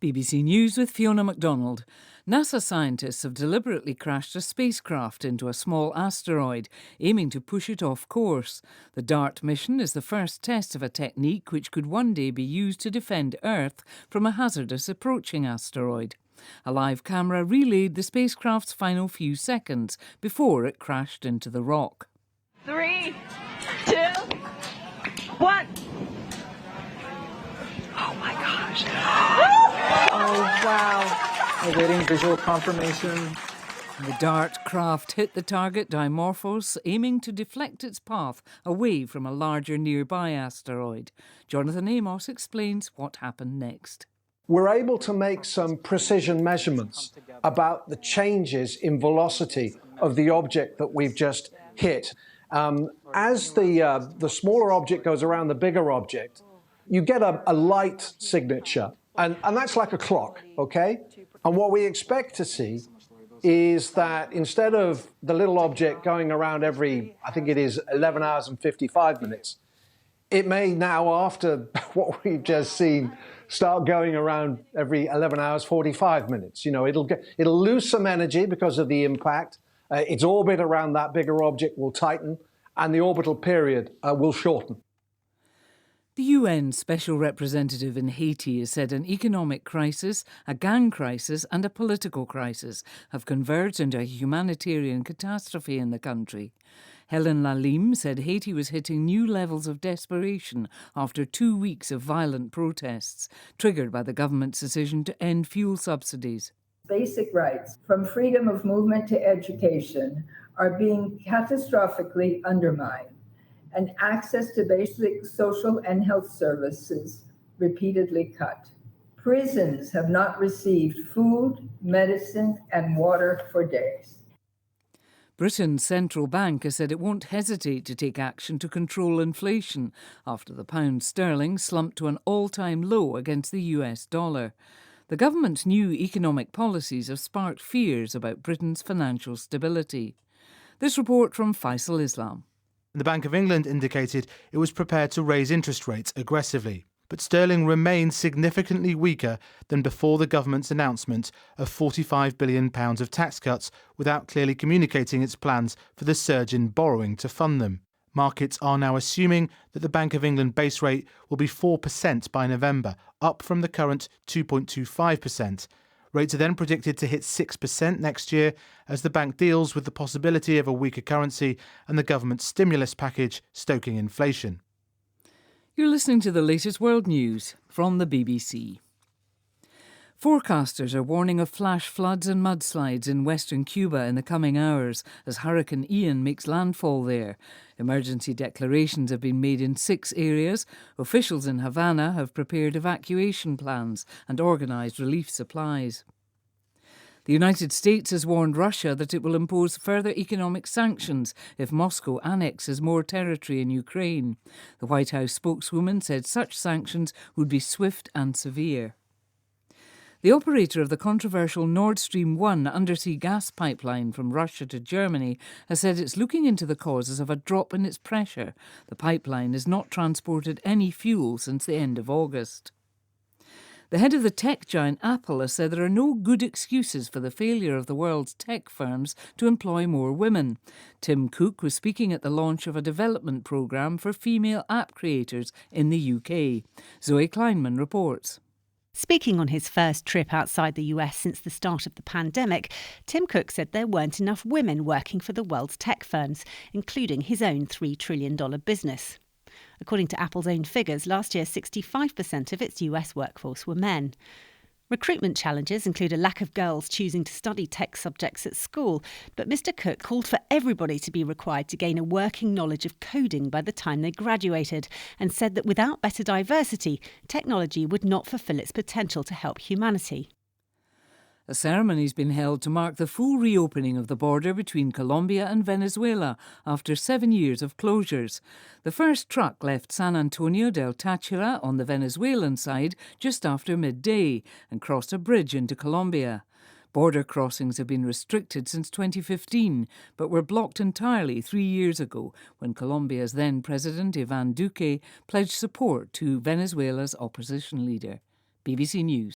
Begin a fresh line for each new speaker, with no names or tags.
BBC News with Fiona MacDonald. NASA scientists have deliberately crashed a spacecraft into a small asteroid, aiming to push it off course. The DART mission is the first test of a technique which could one day be used to defend Earth from a hazardous approaching asteroid. A live camera relayed the spacecraft's final few seconds before it crashed into the rock.
3, 2, 1.
Oh my gosh. Oh wow. Awaiting visual confirmation.
The DART craft hit the target Dimorphos, aiming to deflect its path away from a larger nearby asteroid. Jonathan Amos explains what happened next.
We're able to make some precision measurements about the changes in velocity of the object that we've just hit. As the smaller object goes around the bigger object, you get a light signature, and that's like a clock, okay? And what we expect to see is that instead of the little object going around every, I think it is 11 hours and 55 minutes, it may now, after what we've just seen, start going around every 11 hours, 45 minutes. You know, it'll lose some energy because of the impact. Its orbit around that bigger object will tighten, and the orbital period will shorten.
The UN Special Representative in Haiti has said an economic crisis, a gang crisis and a political crisis have converged into a humanitarian catastrophe in the country. Helen Lalim said Haiti was hitting new levels of desperation after 2 weeks of violent protests, triggered by the government's decision to end fuel subsidies.
Basic rights, from freedom of movement to education, are being catastrophically undermined, and access to basic social and health services repeatedly cut. Prisons have not received food, medicine, and water for days.
Britain's central bank has said it won't hesitate to take action to control inflation after the pound sterling slumped to an all-time low against the US dollar. The government's new economic policies have sparked fears about Britain's financial stability. This report from Faisal Islam.
The Bank of England indicated it was prepared to raise interest rates aggressively. But sterling remains significantly weaker than before the government's announcement of £45 billion of tax cuts without clearly communicating its plans for the surge in borrowing to fund them. Markets are now assuming that the Bank of England base rate will be 4% by November, up from the current 2.25%. Rates are then predicted to hit 6% next year as the bank deals with the possibility of a weaker currency and the government's stimulus package stoking inflation.
You're listening to the latest world news from the BBC. Forecasters are warning of flash floods and mudslides in western Cuba in the coming hours as Hurricane Ian makes landfall there. Emergency declarations have been made in 6 areas. Officials in Havana have prepared evacuation plans and organised relief supplies. The United States has warned Russia that it will impose further economic sanctions if Moscow annexes more territory in Ukraine. The White House spokeswoman said such sanctions would be swift and severe. The operator of the controversial Nord Stream 1 undersea gas pipeline from Russia to Germany has said it's looking into the causes of a drop in its pressure. The pipeline has not transported any fuel since the end of August. The head of the tech giant Apple has said there are no good excuses for the failure of the world's tech firms to employ more women. Tim Cook was speaking at the launch of a development programme for female app creators in the UK. Zoe Kleinman reports.
Speaking on his first trip outside the US since the start of the pandemic, Tim Cook said there weren't enough women working for the world's tech firms, including his own $3 trillion business. According to Apple's own figures, last year 65% of its US workforce were men. Recruitment challenges include a lack of girls choosing to study tech subjects at school, but Mr. Cook called for everybody to be required to gain a working knowledge of coding by the time they graduated, and said that without better diversity, technology would not fulfil its potential to help humanity.
A ceremony's been held to mark the full reopening of the border between Colombia and Venezuela after 7 years of closures. The first truck left San Antonio del Táchira on the Venezuelan side just after midday and crossed a bridge into Colombia. Border crossings have been restricted since 2015, but were blocked entirely 3 years ago when Colombia's then President Iván Duque pledged support to Venezuela's opposition leader. BBC News.